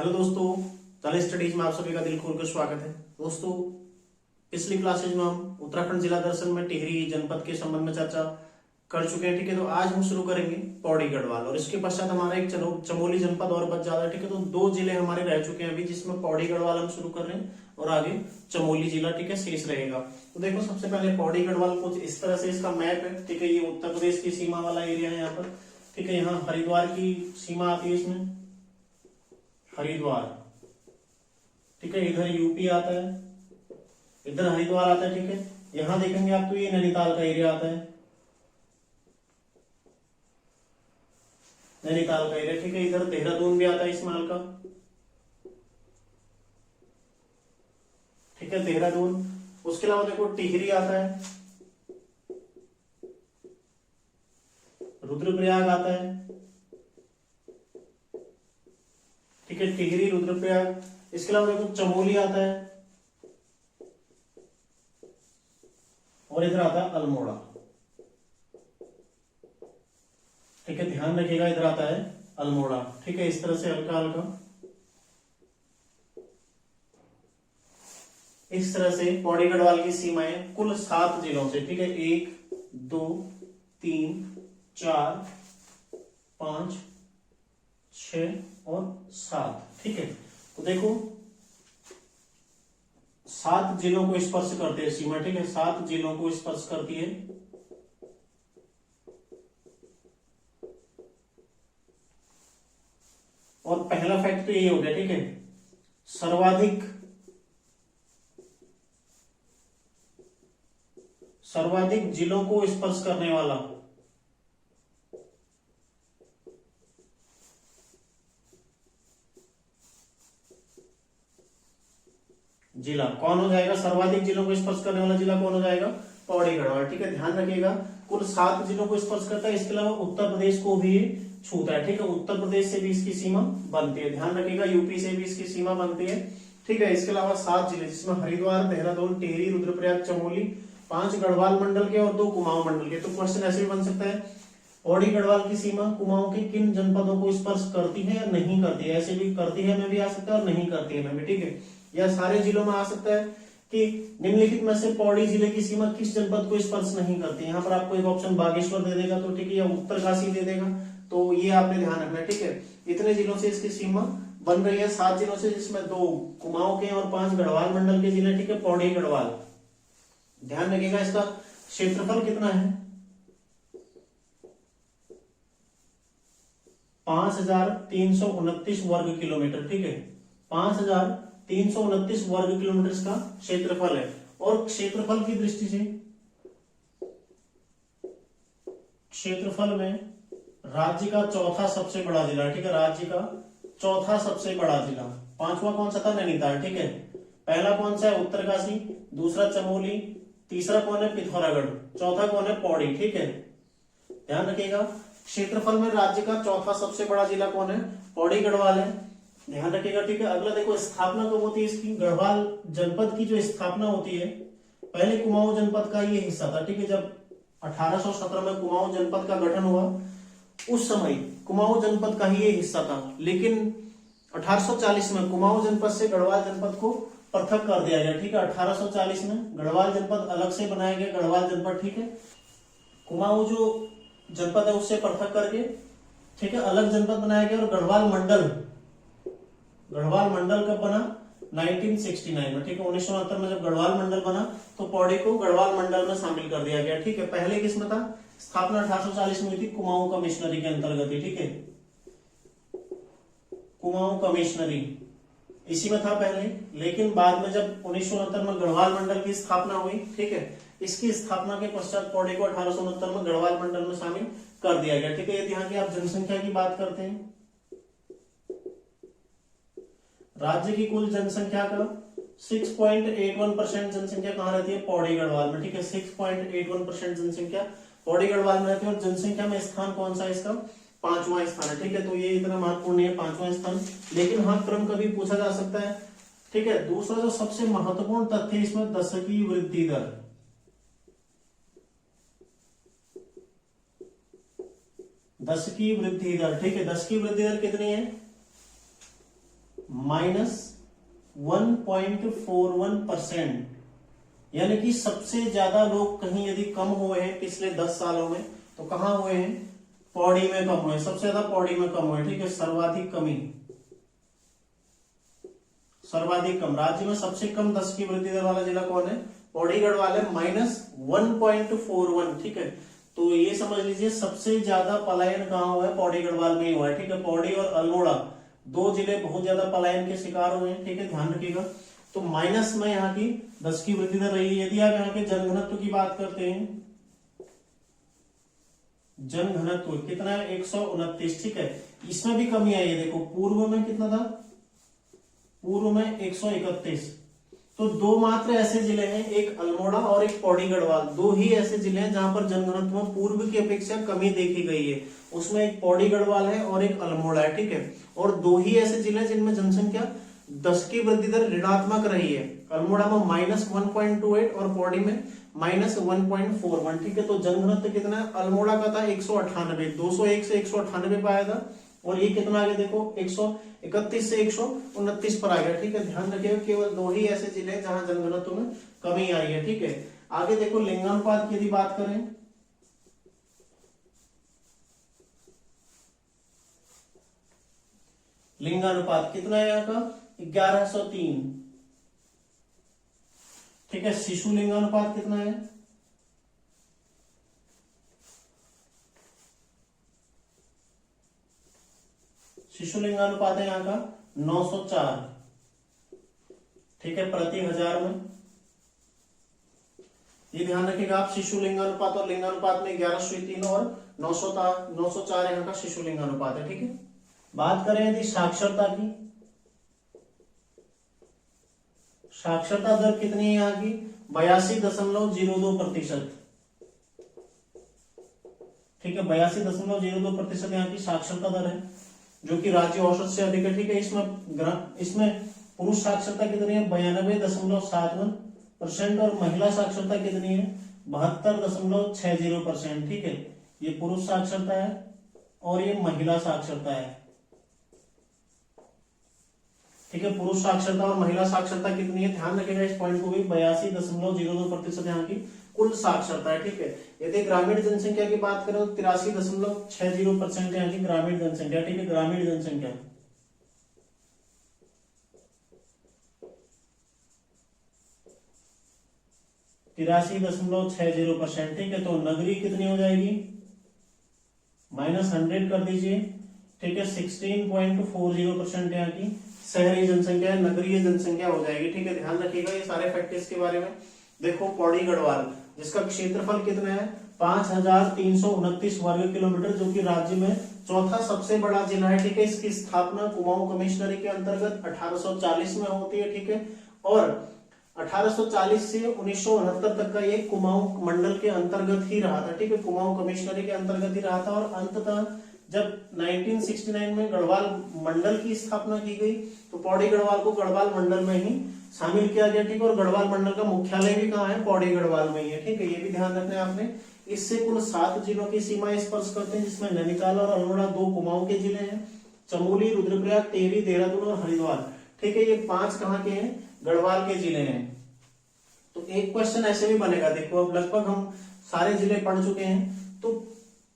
Hello दोस्तों, ताले studies में आप सभी का दिल खोल कर स्वागत है। दोस्तों, पिछली क्लासेज में हम उत्तराखंड जिला दर्शन में टिहरी जनपद के संबंध में चर्चा कर चुके हैं। ठीक है, तो आज हम शुरू करेंगे पौड़ी गढ़वाल और इसके पश्चात हमारा एक चमोली जनपद और बच जाता है। ठीक है, तो दो जिले हमारे रह चुके हैं अभी, जिसमें पौड़ी गढ़वाल हम शुरू कर रहे हैं और आगे चमोली जिला ठीक है शेष रहेगा। तो देखो, सबसे पहले पौड़ी गढ़वाल कुछ इस तरह से इसका मैप है। ठीक है, ये उत्तर प्रदेश की सीमा वाला एरिया है यहाँ पर। ठीक है, यहाँ हरिद्वार की सीमा आती है, इसमें हरिद्वार। ठीक है, इधर यूपी आता है, इधर हरिद्वार आता है। ठीक है, यहां देखेंगे आप तो ये नैनीताल का एरिया आता है, नैनीताल का एरिया। ठीक है, इधर देहरादून भी आता है इस माल का। ठीक है, देहरादून। उसके अलावा देखो टिहरी आता है, रुद्रप्रयाग आता है। ठीक है, टिहरी रुद्रप्रयाग। इसके अलावा देखो चमोली आता है और इधर आता है अल्मोड़ा। ठीक है, ध्यान रखिएगा, इधर आता है अल्मोड़ा। ठीक है, इस तरह से हल्का हल्का इस तरह से पौड़ी गढ़वाल की सीमाएं कुल 7 जिलों से। ठीक है, 1 2 3 4 5 6 और 7। ठीक है, तो देखो 7 जिलों को स्पर्श करते हैं सीमा। ठीक है, 7 जिलों को स्पर्श करती है। और पहला फैक्ट तो यही हो गया। ठीक है, सर्वाधिक जिलों को स्पर्श करने वाला जिला कौन हो जाएगा? सर्वाधिक जिलों को स्पर्श करने वाला जिला कौन हो जाएगा? पौड़ी गढ़वाल। ठीक है, ध्यान रखिएगा, कुल 7 जिलों को स्पर्श करता है। इसके अलावा उत्तर प्रदेश को भी छूता है। ठीक है, उत्तर प्रदेश से भी इसकी सीमा बनती है। ध्यान रखिएगा, यूपी से भी इसकी सीमा बनती है। ठीक है, इसके अलावा 7 जिले, जिसमें हरिद्वार, देहरादून, टिहरी, रुद्रप्रयाग, चमोली, 5 गढ़वाल मंडल के और 2 कुमाऊं मंडल के। तो क्वेश्चन ऐसे भी बन सकता है, पौड़ी गढ़वाल की सीमा कुमाऊं के किन जनपदों को स्पर्श करती है या नहीं करती है? ऐसे भी करती है में भी आ सकता है और नहीं करती है में भी। ठीक है, या सारे जिलों में आ सकता है कि निम्नलिखित में से पौड़ी जिले की सीमा किस जनपद को स्पर्श नहीं करती। यहाँ पर आपको एक ऑप्शन बागेश्वर दे देगा तो ठीक है, या उत्तरकाशी दे देगा, तो ये आपने ध्यान रखना है। ठीक है, इतने जिलों से इसकी सीमा बन रही है, 7 जिलों से, जिसमें 2 कुमाऊं के और 5 गढ़वाल मंडल के जिले। ठीक है, पौड़ी गढ़वाल। ध्यान रखिएगा, इसका क्षेत्रफल कितना है? 5329 वर्ग किलोमीटर। ठीक है, 5329 वर्ग किलोमीटर इसका क्षेत्रफल है। और क्षेत्रफल की दृष्टि से क्षेत्रफल में राज्य का चौथा सबसे बड़ा जिला। ठीक है, राज्य का चौथा सबसे बड़ा जिला। 5वां कौन सा था? नैनीताल। ठीक है, पहला कौन सा है? उत्तरकाशी, दूसरा चमोली, तीसरा कौन है? पिथौरागढ़, चौथा कौन है? पौड़ी। ठीक है, ध्यान रखिएगा, क्षेत्रफल में राज्य का चौथा सबसे बड़ा जिला कौन है? पौड़ी गढ़वाल है। ध्यान रखिएगा। ठीक है, अगला देखो, स्थापना कब होती है इसकी? गढ़वाल जनपद की जो स्थापना होती है, पहले कुमाऊं जनपद का ये हिस्सा था। ठीक है, जब 1817 में कुमाऊं जनपद का गठन हुआ, उस समय कुमाऊं जनपद का ही ये हिस्सा था। लेकिन 1840 में कुमाऊं जनपद से गढ़वाल जनपद को पृथक कर दिया गया। ठीक है, 1840 में गढ़वाल जनपद अलग से बनाया गया, गढ़वाल जनपद। ठीक है, कुमाऊं जो जनपद है उससे पृथक करके ठीक है अलग जनपद बनाया गया। और गढ़वाल मंडल कब बना? 1969 में। ठीक है, 1969 में जब गढ़वाल मंडल बना तो पौड़ी को गढ़वाल मंडल में शामिल कर दिया गया। ठीक है, पहले किसमें था? स्थापना 1840 में हुई थी, कुमाऊं कमिश्नरी के अंतर्गत ही। ठीक है, कुमाऊं कमिश्नरी इसी में था पहले, लेकिन बाद में जब 1969 में गढ़वाल मंडल की स्थापना हुई, ठीक है, इसकी स्थापना के पश्चात पौड़ी को 1869 में गढ़वाल मंडल में शामिल कर दिया गया। ठीक है, यदि यहाँ की आप जनसंख्या की बात करते हैं, राज्य की कुल जनसंख्या का 6.81% जनसंख्या कहां रहती है? पौड़ी गढ़वाल में। ठीक है, 6.81% जनसंख्या पौड़ी गढ़वाल में रहती है। और जनसंख्या में स्थान कौन सा है इसका? 5वां स्थान है। ठीक है, तो ये इतना महत्वपूर्ण है 5वां स्थान, लेकिन हाँ क्रम कभी पूछा जा सकता है। ठीक है, दूसरा जो सबसे महत्वपूर्ण तथ्य इसमें दशकीय वृद्धि दर। दशकीय वृद्धि दर। ठीक है, दशकीय वृद्धि दर कितनी है? -1.41%, यानी कि सबसे ज्यादा लोग कहीं यदि कम हुए हैं पिछले 10 सालों में तो कहां हुए हैं? पौड़ी में कम हुए, सबसे ज्यादा पौड़ी में कम हुए, ठीक है। सर्वाधिक कमी, सर्वाधिक कम राज्य में सबसे कम 10 की वृद्धि दर वाला जिला कौन है? पौड़ी गढ़वाल है, -1.41, ठीक है। तो ये समझ लीजिए सबसे ज्यादा पलायन कहाँ हुआ है? पौड़ी गढ़वाल में ही हुआ है, ठीक है। पौड़ी और अल्मोड़ा दो जिले बहुत ज्यादा पलायन के शिकार हुए हैं, ठीक है, ध्यान रखिएगा। तो माइनस में यहाँ की 10 की वृद्धि दर रही है। यदि आप यहाँ के जनघनत्व की बात करते हैं, जनघनत्व कितना है? 129, ठीक है। इसमें भी कमी आई है, देखो पूर्व में कितना था? पूर्व में 131। तो दो मात्र ऐसे जिले हैं, एक अल्मोड़ा और एक पौड़ी गढ़वाल, दो ही ऐसे जिले हैं जहां पर जनघनत्व में पूर्व की अपेक्षा कमी देखी गई है। उसमें एक पौड़ी गढ़वाल है और एक अल्मोड़ा है, ठीक है। और दो ही ऐसे जिले हैं जिनमें जनसंख्या 10 की वृद्धि दर ऋणात्मक रही है। अल्मोड़ा में -1.28 और पौड़ी में -1.41, ठीक है। तो जनघनत्व कितना है? अल्मोड़ा का था 198, 201 से 198 पे आया था। और ये कितना आ गया देखो? 131 से 129 पर आ गया, ठीक है। ध्यान रखिएगा केवल दो ही ऐसे जिले हैं जहां जनघनत्व में कमी आई है, ठीक है। आगे देखो लिंगानुपात की यदि बात करें, लिंगानुपात कितना है यहाँ का? 1103, ठीक है। शिशु लिंगानुपात कितना है? शिशु लिंगानुपात है यहाँ का 904, ठीक है, प्रति 1000 में। ये ध्यान रखिएगा आप, शिशु लिंगानुपात और लिंगानुपात में 1103 और 904 यहाँ का शिशु लिंगानुपात है, ठीक है। बात करें यदि साक्षरता की, साक्षरता दर कितनी है यहाँ की? 82.02%, ठीक है। 82.02% यहाँ की साक्षरता दर है, जो कि राज्य औसत से अधिक है, ठीक है। इसमें पुरुष साक्षरता कितनी है? 92.71% और महिला साक्षरता कितनी है? 72.60%, ठीक है। ये पुरुष साक्षरता है और ये महिला साक्षरता है, ठीक है। पुरुष साक्षरता और महिला साक्षरता कितनी है? ध्यान रखिएगा इस पॉइंट को भी। 82.02% यहाँ की कुल साक्षरता है, ठीक है। यदि ग्रामीण जनसंख्या की बात करें तो 83.60% यहाँ की ग्रामीण जनसंख्या, ठीक है। ग्रामीण जनसंख्या 83.60%, ठीक है। तो नगरीय कितनी हो जाएगी? -100 कर दीजिए, ठीक है। 16.40% यहाँ की शहरी जनसंख्या, नगरीय जनसंख्या हो जाएगी, ठीक है। ध्यान रखिएगा ये सारे फैक्टर्स के बारे में। देखो पौड़ी गढ़वाल, जिसका क्षेत्रफल कितना है? 5329 वर्ग किलोमीटर, जो कि राज्य में चौथा सबसे बड़ा जिला है, ठीक है। इसकी स्थापना कुमाऊं कमिश्नरी के अंतर्गत 1840 में होती है, ठीक है। और 1840 से 1969 तक का ये कुमाऊं मंडल के अंतर्गत ही रहा था, ठीक है। कुमाऊं कमिश्नरी के अंतर्गत ही रहा था। और अंततः जब 1969 में गढ़वाल मंडल की स्थापना की गई तो पौड़ी गढ़वाल को गढ़वाल मंडल में ही शामिल किया गया, ठीक है। और गढ़वाल मंडल का मुख्यालय भी कहाँ है? पौड़ी गढ़वाल में ही है, ठीक है। ये भी ध्यान रखना है आपने। इससे कुल 7 जिलों की सीमाएं स्पर्श करते हैं, जिसमें नैनीताल और अल्मोड़ा 2 कुमाऊं के जिले हैं, चमोली, रुद्रप्रयाग, टिहरी, देहरादून और हरिद्वार, ठीक है। ये 5 कहाँ के हैं? गढ़वाल के जिले हैं। तो एक क्वेश्चन ऐसे भी बनेगा, देखो अब लगभग हम सारे जिले पढ़ चुके हैं। तो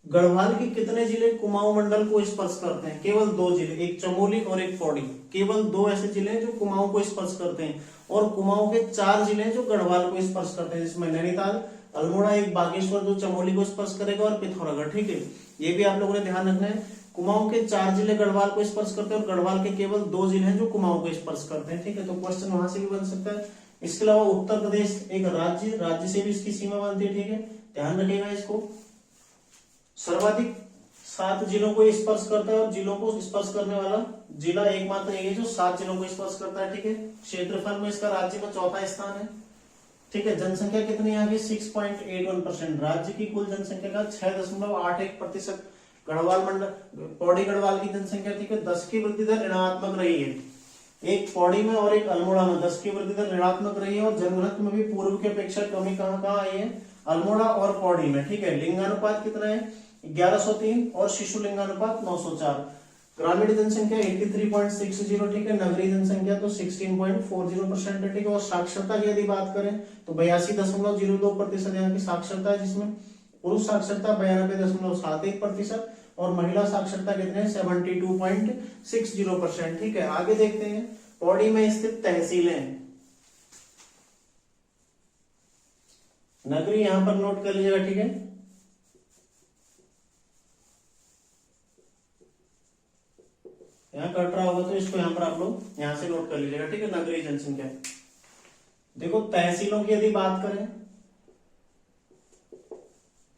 गढ़वाल के कितने जिले कुमाऊं मंडल को स्पर्श करते हैं? केवल 2 जिले, एक चमोली और एक पौड़ी। केवल 2 ऐसे जिले हैं जो कुमाऊं को स्पर्श करते हैं। और कुमाऊं के 4 जिले हैं जो गढ़वाल को स्पर्श करते हैं, जिसमें नैनीताल, अल्मोड़ा, एक बागेश्वर जो चमोली को स्पर्श करेगा, और पिथौरागढ़, ठीक है। ये भी आप लोगों ने ध्यान रखना है। कुमाऊं के 4 जिले गढ़वाल को स्पर्श करते हैं और गढ़वाल के केवल 2 जिले हैं जो कुमाऊं को स्पर्श करते हैं, ठीक है। तो क्वेश्चन वहां से भी बन सकता है। इसके अलावा उत्तर प्रदेश एक राज्य से भी इसकी सीमा बनती है, ठीक है। ध्यान रखिएगा इसको। सर्वाधिक 7 जिलों को स्पर्श करता है और जिलों को स्पर्श करने वाला जिला एकमात्र यही है जो 7 जिलों को स्पर्श करता है, ठीक है। क्षेत्रफल में इसका राज्य में चौथा स्थान है, ठीक है। जनसंख्या कितनी है? 6.81%। राज्य की कुल जनसंख्या का 6.81%। गढ़वाल मंडल, पौड़ी गढ़वाल की जनसंख्या, ठीक है, 10 की वृद्धि दर ऋणात्मक रही है। एक पौड़ी में और एक अल्मोड़ा में 10 की वृद्धि दर ऋणात्मक रही है। और जनघनत्व में भी पूर्व की अपेक्षा कमी कहाँ आई है? अल्मोड़ा और पौड़ी में, ठीक है। लिंगानुपात कितना है? 1103 और शिशु लिंगानुपात 904। ग्रामीण जनसंख्या 83.60, ठीक है, नगरीय जनसंख्या तो 16.40% है, ठीक है। और साक्षरता की यदि बात करें तो 82.02% यहाँ की साक्षरता है, जिसमें पुरुष साक्षरता 92.71% और महिला साक्षरता कितने 72.60%, ठीक है। आगे देखते हैं, पौड़ी में स्थित तहसीलें, नगरी यहां पर नोट कर लीजिएगा, ठीक है। यहाँ कट रहा होगा तो इसको यहाँ पर आप लोग यहां से नोट कर लीजिएगा, ठीक है। नगरीय जनसंख्या, देखो तहसीलों की यदि बात करें,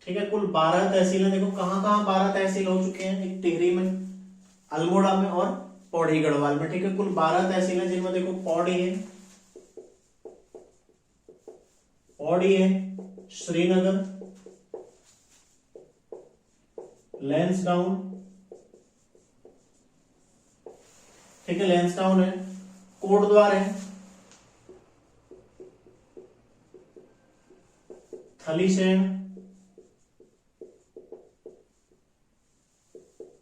ठीक है, कुल 12 तहसीलें। देखो कहां कहां 12 तहसील हो चुके हैं, एक टिहरी में, अल्मोड़ा में और पौड़ी गढ़वाल में, ठीक है। कुल 12 तहसीलें, जिनमें देखो पौड़ी है, श्रीनगर, लैंसडाउन, ठीक है, लैंसडाउन है, कोटद्वार है, थलीसैंण,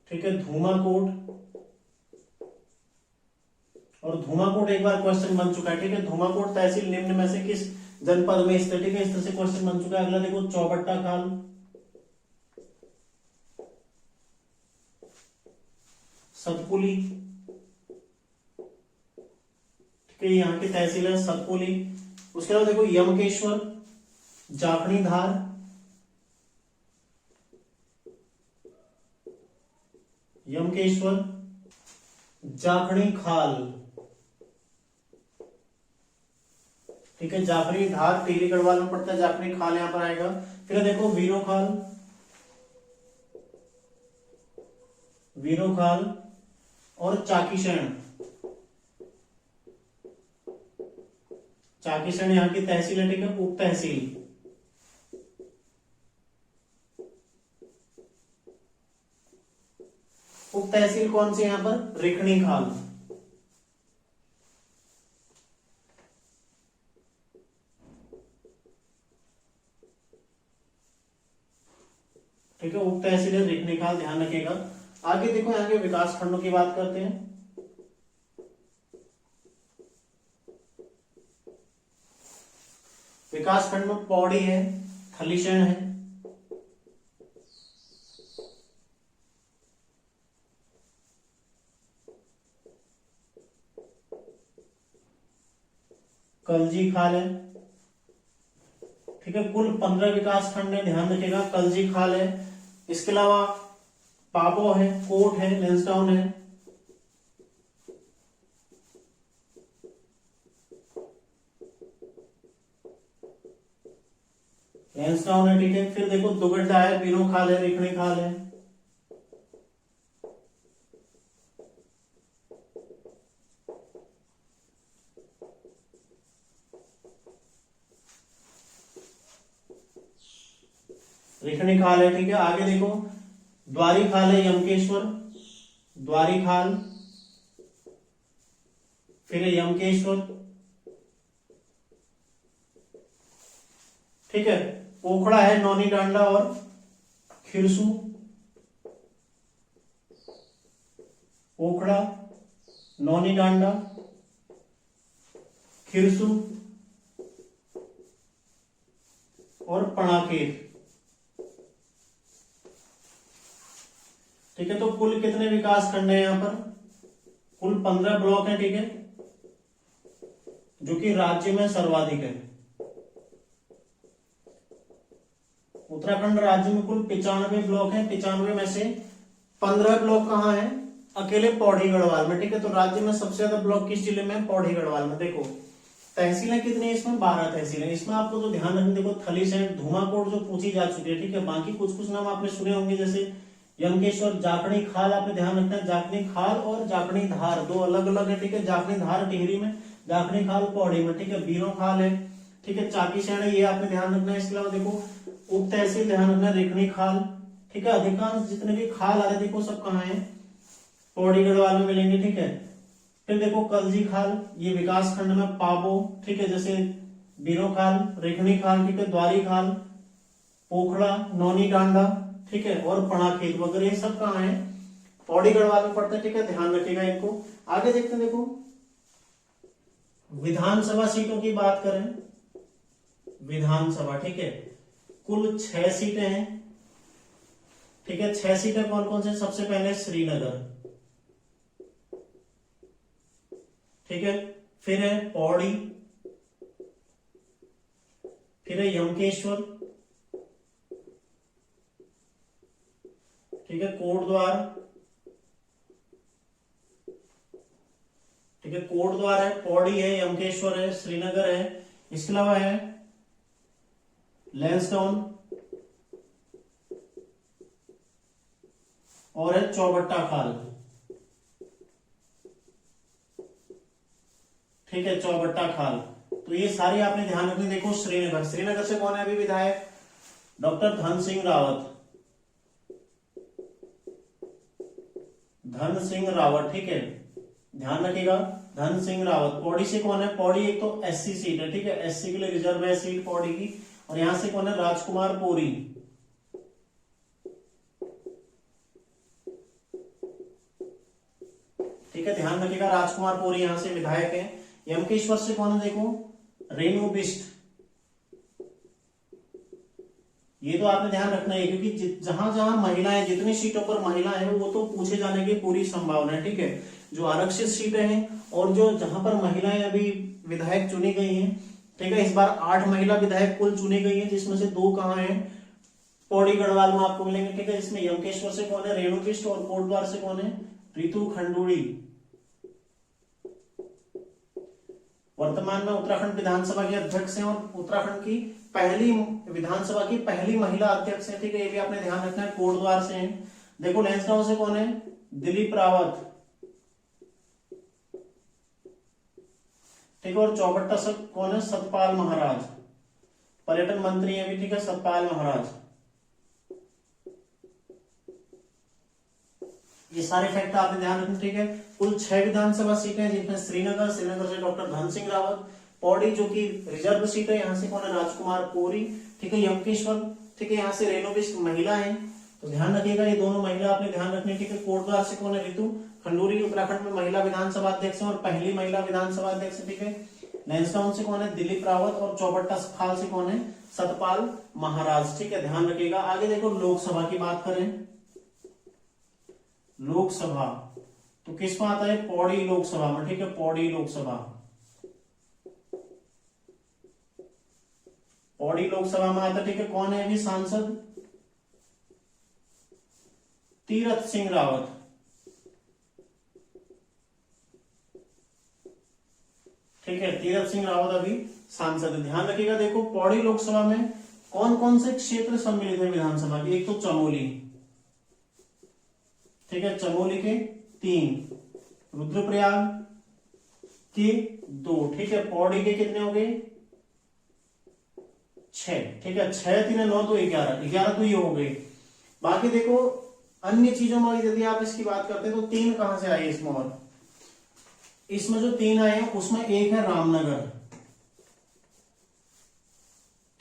ठीक है, धूमाकोट। और धूमाकोट एक बार क्वेश्चन बन चुका है, ठीक है। धूमाकोट तहसील निम्न में से किस जनपद में स्थित, ठीक है, इस तरह से क्वेश्चन बन चुका है। अगला देखो चौबट्टा खाल, सतपुली, ठीक है, यहाँ की तहसील है सतपुली। उसके अलावा देखो यमकेश्वर, जाखणी धार, यमकेश्वर, जाखणी खाल, ठीक है, जाखणी धार टिहरी गढ़वाल में पड़ता है, जाखणी खाल यहां पर आएगा। फिर देखो वीरो खाल और चाकीसैण, चाकीसैण यहाँ की तहसील है, ठीक है, उप तहसील। उप तहसील कौन सी यहाँ पर, रेखणी खाल, ठीक है, उप तहसील है रेखणी खाल, ध्यान रखिएगा। आगे देखो यहाँ के विकास खंडों की बात करते हैं। विकास खंड में पौड़ी है, थलीसैंण है, कलजी खाल है, ठीक है। कुल 15 विकास खंड है, ध्यान रखिएगा। कलजी खाल है, इसके अलावा पाबो है, कोट है, लैंसडाउन है, लैंसडाउन है, ठीक है। फिर देखो दुगड्डा है, बीरो खाल है, रेखणी खाल है, रेखणी खाल है, ठीक है। आगे देखो द्वारी खाल है, यमकेश्वर, द्वारी खाल, फिर है यमकेश्वर, ठीक है। ओखड़ा है, नौनी डांडा और खिरसू, ओखड़ा, नौनी डांडा, खिरसू और पणाखेत, ठीक है। तो कुल कितने विकास खंड है यहां पर, कुल 15 ब्लॉक है, ठीक है, जो कि राज्य में सर्वाधिक है। उत्तराखंड राज्य में कुल 95 ब्लॉक है, 95 में से 15 ब्लॉक कहाँ है, अकेले पौड़ी गढ़वाल में, ठीक है। तो राज्य में सबसे ज्यादा ब्लॉक किस जिले में, पौड़ी गढ़वाल में। देखो तहसीलें कितनी है इसमें, 12 तहसीलें। इसमें आपको तो ध्यान रखना, देखो थलीसैंण, धूमाकोट जो पूछी जा चुकी है, ठीक है। बाकी कुछ नाम आपने सुने होंगे, जैसे यमकेश्वर, जाखणी खाल, आपने ध्यान रखना है, जाखणी खाल और जाखणी धार दो अलग अलग है, ठीक है। जाखणी धार टिहरी में, जाखणी खाल पौड़ी में, ठीक है। बीरो खाल है, ठीक है, चाकीसैण है, ये आपने ध्यान रखना है। इसके अलावा देखो उप तहसील ध्यान रखना, रेखणी खाल, ठीक है। अधिकांश जितने भी खाल आ रहे देखो सब कहाँ है, पौड़ी गढ़वाल में मिलेंगे, ठीक है। फिर देखो कलजी खाल, ये विकास खंड में पाबो, ठीक है, जैसे बीरो खाल, रेखणी खाल, ठीक है, द्वारी खाल, पोखड़ा, नौनी डांडा, ठीक है, और पणाखेत वगैरह सब कहाँ है, पौड़ी गढ़वाल में पड़ते हैं, ठीक है, ध्यान रखिएगा इनको। आगे देखते हैं, देखो विधानसभा सीटों की बात करें, विधानसभा, ठीक है, कुल 6 सीटें हैं, ठीक है। 6 सीटें कौन कौन से? सबसे पहले श्रीनगर, ठीक है, फिर है पौड़ी, फिर है यमकेश्वर, ठीक है, कोटद्वार, ठीक है, कोटद्वार है, पौड़ी है, यमकेश्वर है, श्रीनगर है, इसके अलावा है लैंसडाउन और है चौबट्टा खाल, ठीक है, चौबट्टा खाल। तो ये सारी आपने ध्यान रखनी। देखो श्रीनगर, श्रीनगर से कौन है अभी विधायक? डॉक्टर धन सिंह रावत, धन सिंह रावत, ठीक है, ध्यान रखिएगा, धन सिंह रावत। पौड़ी से कौन है? पौड़ी एक तो एससी सीट है, ठीक है, एससी के लिए रिजर्व है सीट पौड़ी की। और यहां से कौन है? राजकुमार पोरी, ठीक है, ध्यान रखिएगा, राजकुमार पोरी यहां से विधायक है। यमकेश्वर से कौन है? देखो रेणु बिष्ट, ये तो आपने ध्यान रखना है क्योंकि जहां जहां महिलाएं, जितनी सीटों पर महिलाएं हैं वो तो पूछे जाने की पूरी संभावना है, ठीक है। जो आरक्षित सीटें हैं और जो जहां पर महिलाएं अभी विधायक चुनी गई हैं, ठीक है, इस बार 8 महिला विधायक कुल चुनी गई है, जिसमें से 2 कहाँ हैं? पौड़ी गढ़वाल में आपको मिलेंगे, ठीक है। इसमें यमकेश्वर से कौन है? रेणु बिष्ट, और कोटद्वार से कौन है? रितु खंडूड़ी। वर्तमान में उत्तराखंड विधानसभा के अध्यक्ष हैं और उत्तराखंड की पहली विधानसभा की पहली महिला अध्यक्ष है, ठीक है, ये भी आपने ध्यान रखना है। कोटद्वार से हैं। देखो लैंसडाउन से कौन है? दिलीप रावत, ठीक है, और चौबट्टा से कौन है? सतपाल महाराज, पर्यटन मंत्री है भी, ठीक है, सतपाल महाराज। ये सारे फैक्ट आपने ध्यान रखना, ठीक है। कुल 6 विधानसभा सीटें हैं, जिनमें श्रीनगर, श्रीनगर से डॉक्टर धन सिंह रावत, पौड़ी जो कि रिजर्व सीट है, यहाँ से कौन है? राजकुमार पोरी, ठीक है, यमकेश्वर, ठीक है, यहाँ से रेणु बिष्ट महिला है, तो ध्यान रखिएगा ये दोनों महिला आपने ध्यान रखनी, ठीक है। कोटद्वार से कौन है? रितु खंडूरी, उत्तराखंड में महिला विधानसभा अध्यक्ष है और पहली महिला विधानसभा अध्यक्ष, ठीक है। लैंसडाउन से कौन है? दिलीप रावत, और चौबट्टा खाल से कौन है? सतपाल महाराज, ठीक है, ध्यान रखिएगा। आगे देखो लोकसभा की बात करें, लोकसभा तो किस में आता है? पौड़ी लोकसभा में, ठीक है, पौड़ी लोकसभा, पौड़ी लोकसभा में आता है, ठीक है। कौन है अभी सांसद? तीरथ सिंह रावत, ठीक है, तीरथ सिंह रावत अभी सांसद है, ध्यान रखिएगा। देखो पौड़ी लोकसभा में कौन कौन से क्षेत्र सम्मिलित है विधानसभा की? एक तो चमोली, ठीक है, चमोली के 3, रुद्रप्रयाग के 2, ठीक है, पौड़ी के कितने हो गए? 6, ठीक है, 6 3 9 तो 11 तो ये हो गए। बाकी देखो अन्य चीजों में यदि आप इसकी बात करते हैं तो 3 कहां से आए इसमें? और इसमें जो 3 आए हैं उसमें एक है रामनगर,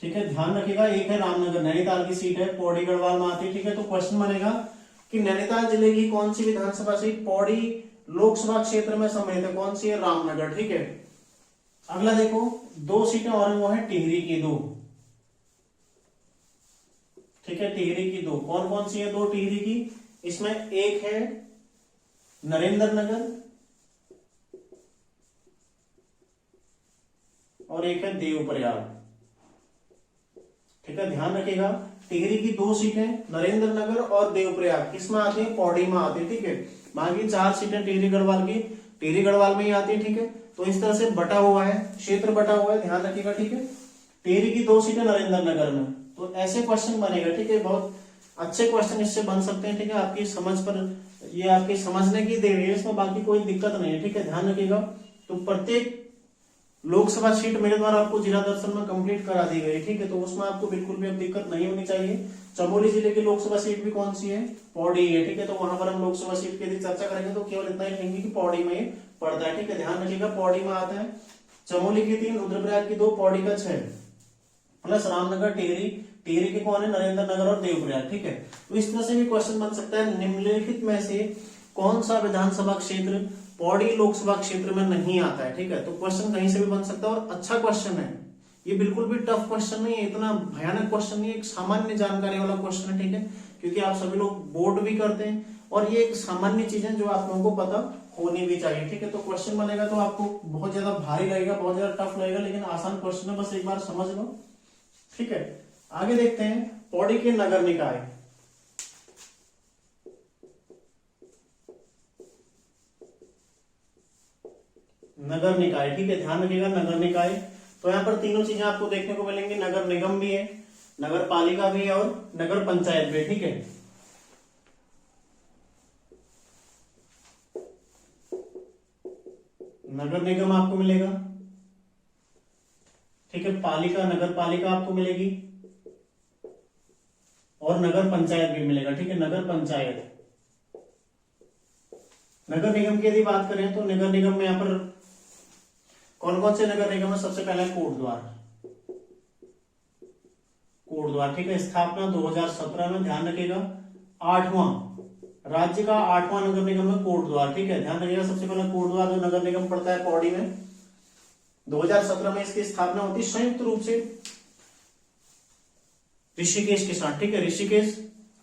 ठीक है, ध्यान रखिएगा, एक है रामनगर, नैनीताल की सीट है, पौड़ी गढ़वाल में आती है, ठीक है। तो क्वेश्चन बनेगा कि नैनीताल जिले की कौन सी विधानसभा सीट पौड़ी लोकसभा क्षेत्र में सम्मिलित है? कौन सी है? रामनगर, ठीक है। अगला देखो 2 सीटें और वो है टिहरी की 2, ठीक है, टिहरी की 2। कौन कौन सी है 2 टिहरी की? इसमें एक है नरेंद्र नगर और एक है देवप्रयाग, ठीक है, ध्यान रखिएगा। टिहरी की 2 सीटें नरेंद्र नगर और देवप्रयाग किसमें आती है? पौड़ी में आती है, ठीक है। बाकी 4 सीटें टिहरी गढ़वाल की टिहरी गढ़वाल में ही आती है, ठीक है। तो इस तरह से बटा हुआ है, क्षेत्र बटा हुआ है, ध्यान रखिएगा, ठीक है। टिहरी की 2 सीटें नरेंद्र नगर में, तो ऐसे क्वेश्चन बनेगा, ठीक है। बहुत अच्छे क्वेश्चन इससे बन सकते हैं, ठीक है। आपकी समझ पर, ये आपकी समझने की देरी है, इसमें बाकी कोई दिक्कत नहीं है, ठीक है, ध्यान रखिएगा। तो प्रत्येक लोकसभा सीट मेरे द्वारा आपको जिला दर्शन में कंप्लीट करा दी गई, ठीक है। तो उसमें आपको बिल्कुल भी अब दिक्कत नहीं होनी चाहिए। चमोली जिले की लोकसभा सीट भी कौन सी है? पौड़ी है, ठीक है। तो वहां पर हम लोकसभा सीट की यदि चर्चा करेंगे तो केवल इतना ही कहेंगे कि पौड़ी में पड़ता है, ठीक है, ध्यान रखिएगा, पौड़ी में आता है। चमोली की 3, रुद्रप्रयाग की 2, पौड़ी का 6 प्लस रामनगर, टिहरी, टिहरी के कौन है? नरेंद्र नगर और देवप्रयाग, ठीक है। तो इस तरह से भी क्वेश्चन बन सकता है। निम्नलिखित में से कौन सा विधानसभा क्षेत्र पौड़ी लोकसभा क्षेत्र में नहीं आता है, ठीक है। तो क्वेश्चन कहीं से भी बन सकता है और अच्छा क्वेश्चन है ये, बिल्कुल भी टफ क्वेश्चन नहीं है, इतना भयानक क्वेश्चन नहीं है, एक सामान्य जानकारी वाला क्वेश्चन है, ठीक है। क्योंकि आप सभी लोग बोर्ड भी करते हैं और ये एक सामान्य चीज है जो आप लोगों को पता होनी भी चाहिए, ठीक है। तो क्वेश्चन बनेगा तो आपको बहुत ज्यादा भारी लगेगा, बहुत ज्यादा टफ लगेगा, लेकिन आसान क्वेश्चन है, बस एक बार समझ लो, ठीक है। आगे देखते हैं पौड़ी के नगर निकाय। नगर निकाय, ठीक है, ध्यान रखिएगा नगर निकाय। तो यहाँ पर तीनों चीजें आपको देखने को मिलेंगी, नगर निगम भी है, नगर पालिका भी है और नगर पंचायत भी, ठीक है। नगर निगम आपको मिलेगा, ठीक है, पालिका नगर पालिका आपको मिलेगी और नगर पंचायत भी मिलेगा, ठीक है, नगर पंचायत। नगर निगम की यदि बात करें तो नगर निगम में यहाँ पर कौन कौन से नगर निगम है, सबसे पहले कोटद्वार, कोटद्वार, ठीक है, स्थापना 2017 में, ध्यान रखिएगा, 8वां राज्य का 8वां नगर निगम है कोटद्वार, ठीक है, ध्यान रखिएगा। सबसे पहले कोटद्वार जो नगर निगम पड़ता है पौड़ी में, 2017 में इसकी स्थापना होती है संयुक्त रूप से ऋषिकेश के साथ, ठीक है, ऋषिकेश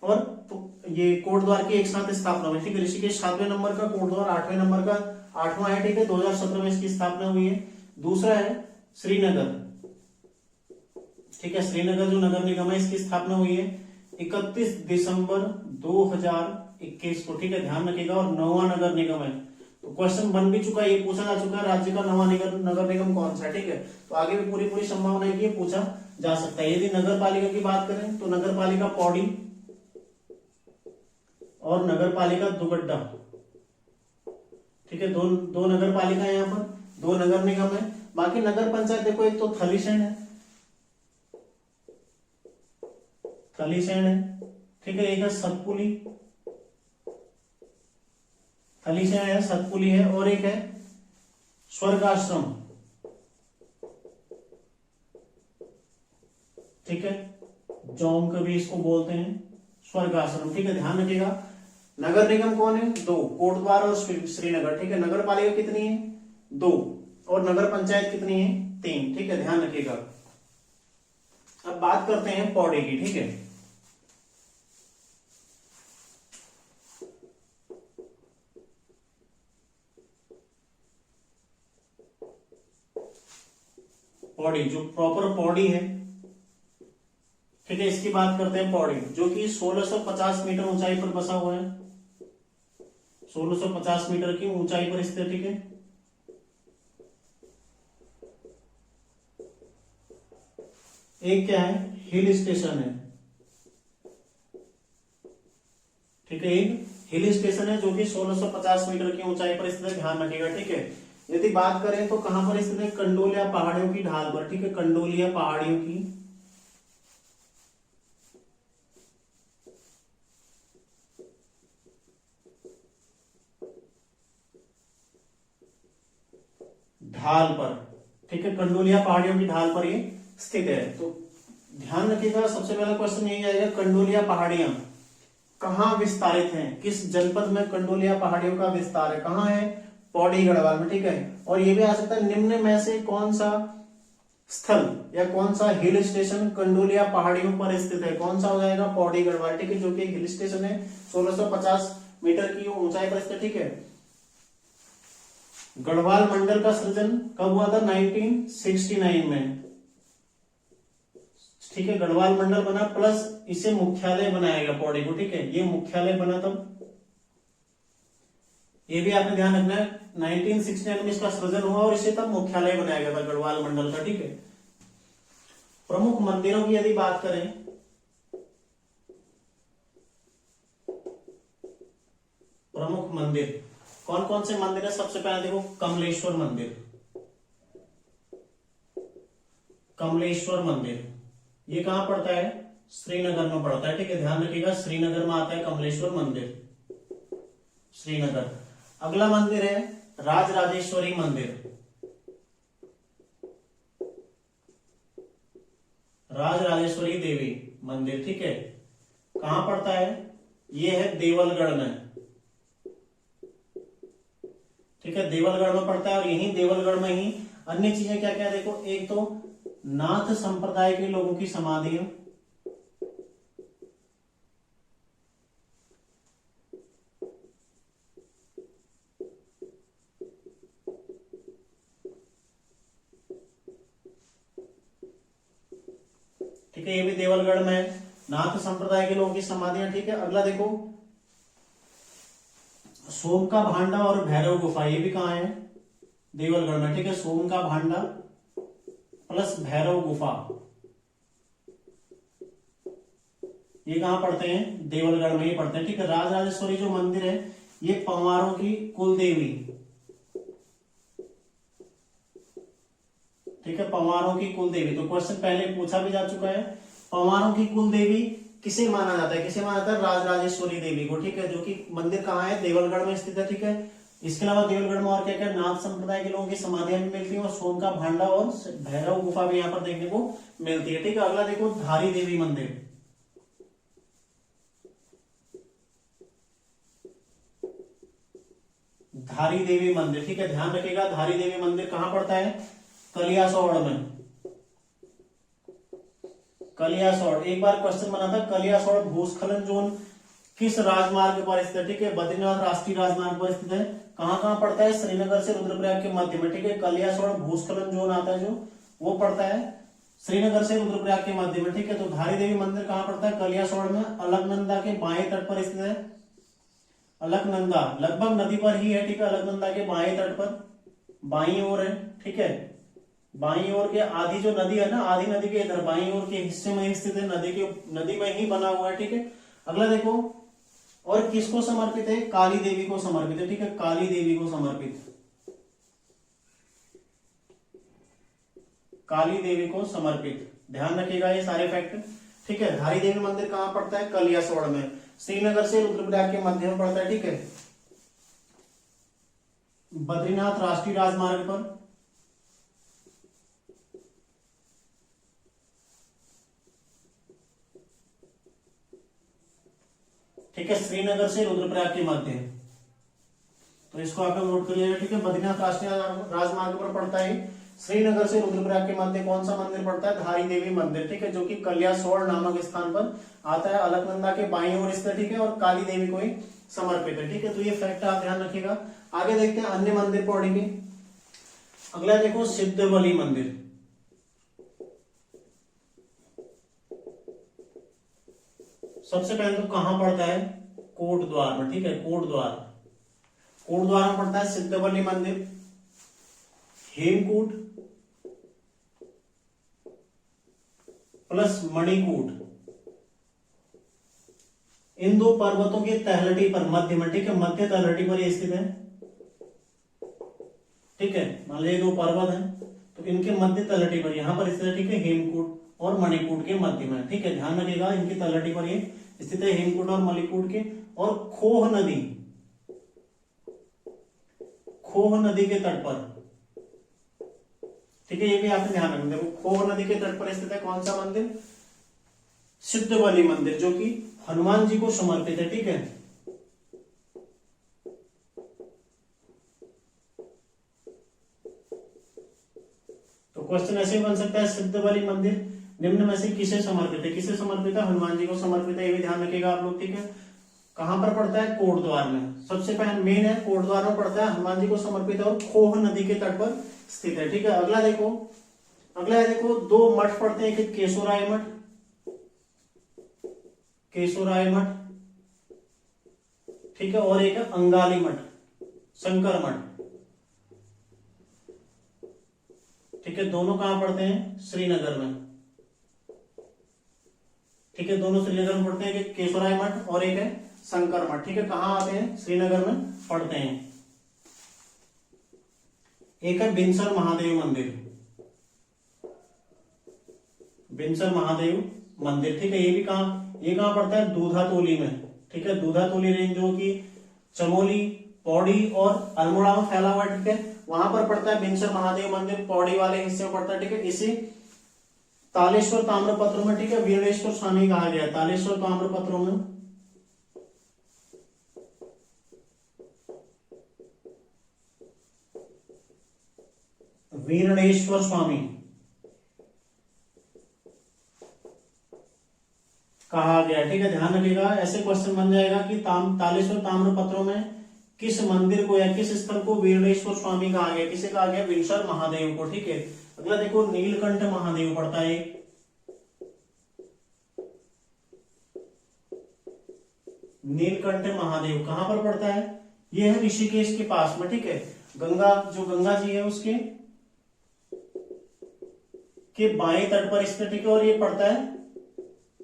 और ये कोटद्वार की एक साथ स्थापना हुई, ठीक है। ऋषिकेश 7वें नंबर का, कोटद्वार 8वें नंबर का, 8वां है, ठीक है, 2017 में इसकी स्थापना हुई है। दूसरा है श्रीनगर, ठीक है, श्रीनगर जो नगर निगम है इसकी स्थापना हुई है 31 दिसंबर 2021 को, ठीक है, ध्यान रखिएगा, और 9वां नगर निगम है। तो क्वेश्चन बन भी चुका है, ये पूछा जा चुका है, राज्य का 9वां नगर निगम कौन सा है, ठीक है। तो आगे भी पूरी संभावना है कि ये पूछा जा सकता है। यदि नगर पालिका की बात करें तो नगर पालिका पौड़ी और नगर पालिका दुगड्डा, ठीक है, दो नगर पालिका है, यहाँ पर 2 नगर निगम है। बाकी नगर पंचायत देखो, एक तो थलीसैंण है, थलीसैंण है, ठीक है, एक है सतपुली, थलीसैंण है, सतपुली है, और एक है स्वर्गाश्रम, ठीक है, जोंक भी इसको बोलते हैं, स्वर्गाश्रम, ठीक है, ध्यान रखिएगा। नगर निगम कौन है, 2, कोटद्वार और श्रीनगर, ठीक है। नगर पालिका कितनी है, 2, और नगर पंचायत कितनी है, 3, ठीक है, ध्यान रखिएगा। अब बात करते हैं पौड़ी की, ठीक है। पौड़ी जो प्रॉपर पौड़ी है, ठीक है, इसकी बात करते हैं। पौड़ी जो कि 1650 मीटर ऊंचाई पर बसा हुआ है, 1650 मीटर की ऊंचाई पर स्थित, ठीक है। एक क्या है, हिल स्टेशन है, ठीक है, एक हिल स्टेशन है जो कि 1650 मीटर की ऊंचाई पर स्थित है, ध्यान रखिएगा, ठीक है। यदि बात करें तो कहां पर स्थित है, कंडोलिया पहाड़ियों की ढाल पर, ठीक है, कंडोलिया पहाड़ियों की ढाल पर, ठीक है, कंडोलिया पहाड़ियों की ढाल पर ये स्थित है। तो ध्यान रखिएगा, सबसे पहला क्वेश्चन यही आएगा, कंडोलिया पहाड़ियां कहां विस्तारित हैं, किस जनपद में कंडोलिया पहाड़ियों का विस्तार है, कहां है, पौड़ी गढ़वाल में, ठीक है। और ये भी आ सकता है, निम्न में से कौन सा स्थल या कौन सा हिल स्टेशन कंडोलिया पहाड़ियों पर स्थित है, कौन सा हो जाएगा, पौड़ी गढ़वाल, ठीक है, जो कि हिल स्टेशन है, 1650 मीटर की ऊंचाई पर स्थित, ठीक है। गढ़वाल मंडल का सृजन कब हुआ था, 1969 में, ठीक है, गढ़वाल मंडल बना, प्लस इसे मुख्यालय बनाया गया पौड़ी को, ठीक है, ये मुख्यालय बना तब, ये भी आपने ध्यान रखना है, 1969 में इसका सृजन हुआ और इसे तब मुख्यालय बनाया गया था गढ़वाल मंडल का, ठीक है। प्रमुख मंदिरों की यदि बात करें, प्रमुख मंदिर कौन कौन से मंदिर है, सबसे पहले देखो कमलेश्वर मंदिर, कमलेश्वर मंदिर ये कहां पड़ता है, श्रीनगर में पड़ता है, ठीक है, ध्यान रखिएगा, श्रीनगर में आता है कमलेश्वर मंदिर, श्रीनगर। अगला मंदिर है राजराजेश्वरी मंदिर, राजराजेश्वरी देवी मंदिर, ठीक है, कहां पड़ता है, ये है देवलगढ़ में, ठीक है, देवलगढ़ में पड़ता है। और यही देवलगढ़ में ही अन्य चीजें क्या क्या देखो, एक तो नाथ संप्रदाय के लोगों की समाधियां, ठीक है, ये भी देवलगढ़ में है, नाथ संप्रदाय के लोगों की समाधियां। ठीक है, अगला देखो सोम का भांडा और भैरव गुफा, ये भी कहाँ है, देवलगढ़ में। ठीक है, सोम का भांडा प्लस भैरव गुफा, ये कहाँ पड़ते हैं, देवलगढ़ में ही पड़ते हैं। ठीक है, राजराजेश्वरी जो मंदिर है ये पंवारों की कुल देवी, ठीक है, पंवारों की कुल देवी। तो क्वेश्चन पहले पूछा भी जा चुका है, पंवारों की कुल देवी किसे माना जाता है, किसे माना जाता है, राजराजेश्वरी देवी को। ठीक है, जो कि मंदिर कहाँ है, देवलगढ़ में स्थित है। ठीक है, इसके अलावा देवलगढ़ में और क्या क्या, नाथ संप्रदाय के लोगों की समाधियां भी मिलती है और सोम का भांडा और भैरव गुफा भी यहाँ पर देखने को मिलती है। ठीक है, अगला देखो धारी देवी मंदिर, धारी देवी मंदिर। ठीक है, ध्यान रखिएगा धारी देवी मंदिर कहाँ पड़ता है, कलियासोड़ में। कलियासोड़, एक बार क्वेश्चन बना था कलियासोड़ भूस्खलन जोन किस राजमार्ग पर स्थित है। ठीक है, बद्रीनाथ राष्ट्रीय राजमार्ग पर स्थित है। कहाँ कहाँ पड़ता है, श्रीनगर से रुद्रप्रयाग के मध्य में। ठीक है, कलियासोड़ भूस्खलन जोन आता है जो, वो पड़ता है श्रीनगर से रुद्रप्रयाग के मध्य में। ठीक है, तो धारी देवी मंदिर कहाँ पड़ता है, कलियासोड़ में, अलकनंदा के बाएं तट पर स्थित है। अलकनंदा लगभग नदी पर ही है। ठीक है, अलकनंदा के बाएं तट पर, बाई ओर है। ठीक है, बाई ओर के आधी जो नदी है ना, आधी नदी के इधर बाई ओर के हिस्से में स्थित है, नदी में ही बना हुआ है। ठीक है, अगला देखो, और किसको समर्पित है, काली देवी को समर्पित है। ठीक है, काली देवी को समर्पित, काली देवी को समर्पित, ध्यान रखिएगा ये सारे फैक्ट। ठीक है, धारी देवी मंदिर कहाँ पड़ता है, कलियासोड़ में, श्रीनगर से रुद्रप्रयाग के मध्य में पड़ता है। ठीक है, बद्रीनाथ राष्ट्रीय राजमार्ग पर, ठीक है, श्रीनगर से रुद्रप्रयाग के मध्य, तो इसको आप नोट कर लीजिए। ठीक है, बद्रीनाथ राष्ट्रीय राजमार्ग पर पड़ता है, श्रीनगर से रुद्रप्रयाग के मध्य कौन सा मंदिर पड़ता है, धारी देवी मंदिर। ठीक है, जो कि कलियासोड़ नामक स्थान पर आता है, अलकनंदा के बाईं ओर स्थित। ठीक है, और काली देवी को ही समर्पित है। ठीक है, तो ये फैक्ट आप ध्यान रखिएगा। आगे देखते हैं अन्य मंदिर पौड़ी के। अगला देखो सिद्धबली मंदिर, सबसे पहले तो कहां पड़ता है, कोट द्वार में। ठीक है, कोट द्वार, कोट द्वार में पड़ता है सिद्धबली मंदिर। हेमकूट प्लस मणिकूट, इन दो पर्वतों की तलहटी पर मध्य में, ठीक है, मध्य तलहटी पर ये स्थित है। ठीक है, मान लीजिए दो पर्वत हैं तो इनके मध्य तलहटी पर यहां पर स्थित है। ठीक है, हेमकूट और मणिकूट के मध्य में। ठीक है, ध्यान रखिएगा इनकी तलहटी पर ये स्थित है, हेमकूट और मणिकूट के। और खोह नदी, खोह नदी के तट पर, ठीक है, ये भी आपने ध्यान रखना। देखो खोह नदी के तट पर स्थित है कौन सा मंदिर, सिद्धबली मंदिर, जो कि हनुमान जी को समर्पित है। ठीक है, तो क्वेश्चन ऐसे बन सकता है, सिद्धबली मंदिर निम्न में से किसे समर्पित है, किसे समर्पित है, हनुमान जी को समर्पित है। ये भी ध्यान रखिएगा आप लोग। ठीक है, कहां पर पड़ता है, कोट द्वार में, सबसे पहले मेन है, कोट द्वार में पड़ता है, हनुमान जी को समर्पित है और खोह नदी के तट पर स्थित है। ठीक है, अगला देखो, दो मठ पड़ते हैं, एक केशोराय मठ, केशोराय मठ, ठीक है, और एक है अंगाली मठ, शंकर मठ। ठीक है, दोनों कहां पड़ते हैं, श्रीनगर में। ठीक है, दोनों श्रीनगर में पड़ते हैं, एक केशोराय मठ और एक है शंकर मठ। ठीक है, कहां आते हैं, श्रीनगर में पड़ते हैं। एक है बिनसर महादेव मंदिर, बिनसर महादेव मंदिर। ठीक है, ये भी ये कहां पड़ता है, दूधातोली में। ठीक है, दूधातोली रेंज जो कि चमोली, पौड़ी और अल्मोड़ा में फैला हुआ है। ठीक है, वहां पर पड़ता है बिनसर महादेव मंदिर, पौड़ी वाले हिस्से में पड़ता है। ठीक है, इसे तालेश्वर ताम्रपत्र में, ठीक है, वीरेश्वर स्वामी कहा गया, तालेश्वर ताम्रपत्रों में, वीरणेश्वर स्वामी कहा गया। ठीक है, ध्यान रखिएगा, ऐसे क्वेश्चन बन जाएगा कि तालेश्वर ताम्रपत्रों में किस मंदिर को या किस स्थल को वीरणेश्वर स्वामी कहा गया, किसे कहा गया, विंशर महादेव को। ठीक है, अगला देखो नीलकंठ महादेव पड़ता है। नीलकंठ महादेव कहां पर पड़ता है, ये है ऋषिकेश के पास में। ठीक है, गंगा जो गंगा जी है उसके बाएं तट पर स्थित। ठीक है, और ये पड़ता है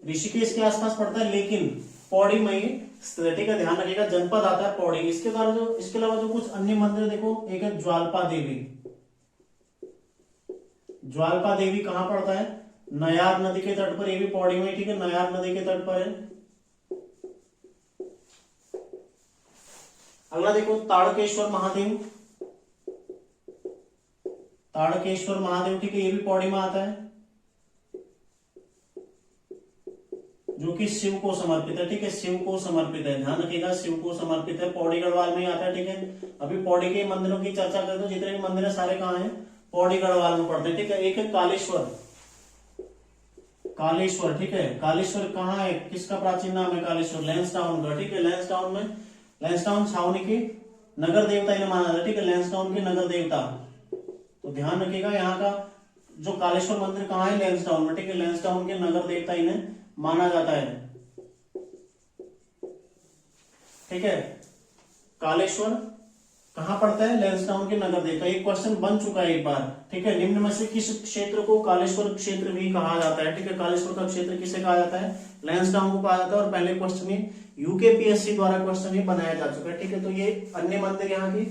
ऋषिकेश के आसपास पड़ता है, लेकिन पौड़ी में ही स्थित है। ठीक है, ध्यान रखिएगा, जनपद आता है पौड़ी। इसके अलावा जो कुछ अन्य मंदिर देखो, एक है ज्वाल्पा देवी। ज्वाल्पा देवी कहां पड़ता है, नयार नदी के तट पर, ये भी पौड़ी में। ठीक है, नयार नदी के तट पर है। अगला देखो ताड़केश्वर महादेव। ताड़केश्वर महादेव, ठीक है, ये भी पौड़ी में आता है, जो कि शिव को समर्पित है। ठीक है, शिव को समर्पित है, ध्यान रखिएगा, शिव को समर्पित है, पौड़ी गढ़वाल में ही आता है। ठीक है, अभी पौड़ी के मंदिरों की चर्चा करते हैं, जितने भी मंदिर है सारे कहाँ हैं, पौड़ी गढ़वाल में पड़ते हैं। ठीक है, एक है कालेश्वर। कालेश्वर, ठीक है, कालेश्वर कहाँ है, किसका प्राचीन नाम है कालेश्वर, लैंसडाउन का। ठीक है, लैंसडाउन छावनी के नगर देवता इन्हें माना जाता है। ठीक है, लैंसडाउन के नगर देवता, तो ध्यान रखिएगा, यहाँ का जो कालेश्वर मंदिर कहाँ है, लैंसडाउन में। ठीक है, लैंसडाउन के नगर देवता इन्हें माना जाता है। ठीक है, कालेश्वर कहां पड़ता है, लैंसडाउन के नगर देवता। एक क्वेश्चन बन चुका है एक बार। ठीक है, निम्न में से किस क्षेत्र को कालेश्वर क्षेत्र भी कहा जाता है। ठीक है, कालेश्वर का क्षेत्र किसे कहा जाता है, लैंसडाउन को कहा जाता है। और पहले क्वेश्चन में यूकेपीएससी द्वारा क्वेश्चन ही बनाया जा चुका है। ठीक है, तो ये अन्य मंदिर यहाँ की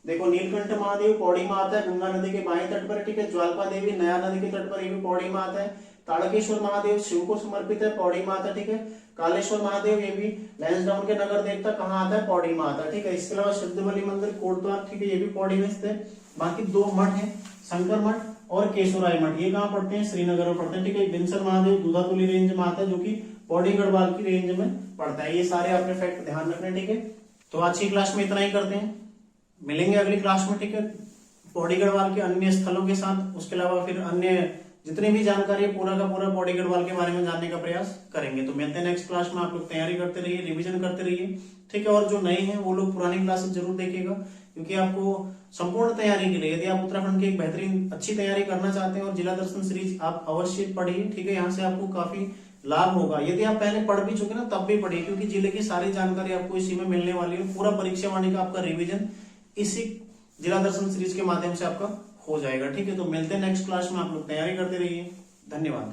देखो, नीलकंठ महादेव पौड़ी में आता है, गंगा नदी के बाएं तट पर। ठीक है, ज्वाल्पा देवी नया नदी के तट पर, ये भी पौड़ी में आता है। ताड़केश्वर महादेव शिव को समर्पित है, पौड़ी में आता है। ठीक है, कालेश्वर महादेव ये भी लैंसडाउन के नगर देवता कहाँ आता है, पौड़ी में आता है। ठीक है, इसके अलावा सिद्धबली मंदिर कोटद्वार, ठीक है, ये भी पौड़ी में स्थित है। बाकी दो मठ है, शंकर मठ और केशोराय मठ, ये कहाँ पड़ते हैं, श्रीनगर में पड़ते हैं। ठीक है, बिंसर महादेव दूधातुली रेंज में आता है, जो कि पौड़ी गढ़वाल की रेंज में पड़ता है। ये सारे अपने फैक्ट ध्यान रखने। ठीक है, तो आज की क्लास में इतना ही करते हैं, मिलेंगे अगली क्लास में। ठीक है, पौड़ी गढ़वाल के अन्य स्थलों के साथ, उसके अलावा फिर अन्य जितनी भी जानकारी है पूरा का पूरा पौड़ी गढ़वाल के बारे में जानने का प्रयास करेंगे। तो मिलते हैं नेक्स्ट क्लास में, आप लोग तैयारी करते रहिए, रिवीजन करते रहिए। ठीक है, और जो नए हैं वो लोग पुरानी क्लासेस जरूर देखिएगा, क्योंकि आपको संपूर्ण तैयारी के लिए, यदि आप उत्तराखंड की एक बेहतरीन अच्छी तैयारी करना चाहते हैं और जिला दर्शन सीरीज आप अवश्य पढ़िए। ठीक है, यहाँ से आपको काफी लाभ होगा। यदि आप पहले पढ़ भी चुके ना तब भी पढ़िए, क्योंकि जिले की सारी जानकारी आपको इसी में मिलने वाली है। पूरा परीक्षा वाणी का आपका रिविजन इसी जिला दर्शन सीरीज के माध्यम से आपका हो जाएगा। ठीक है, तो मिलते हैं नेक्स्ट क्लास में, आप लोग तैयारी करते रहिए। धन्यवाद।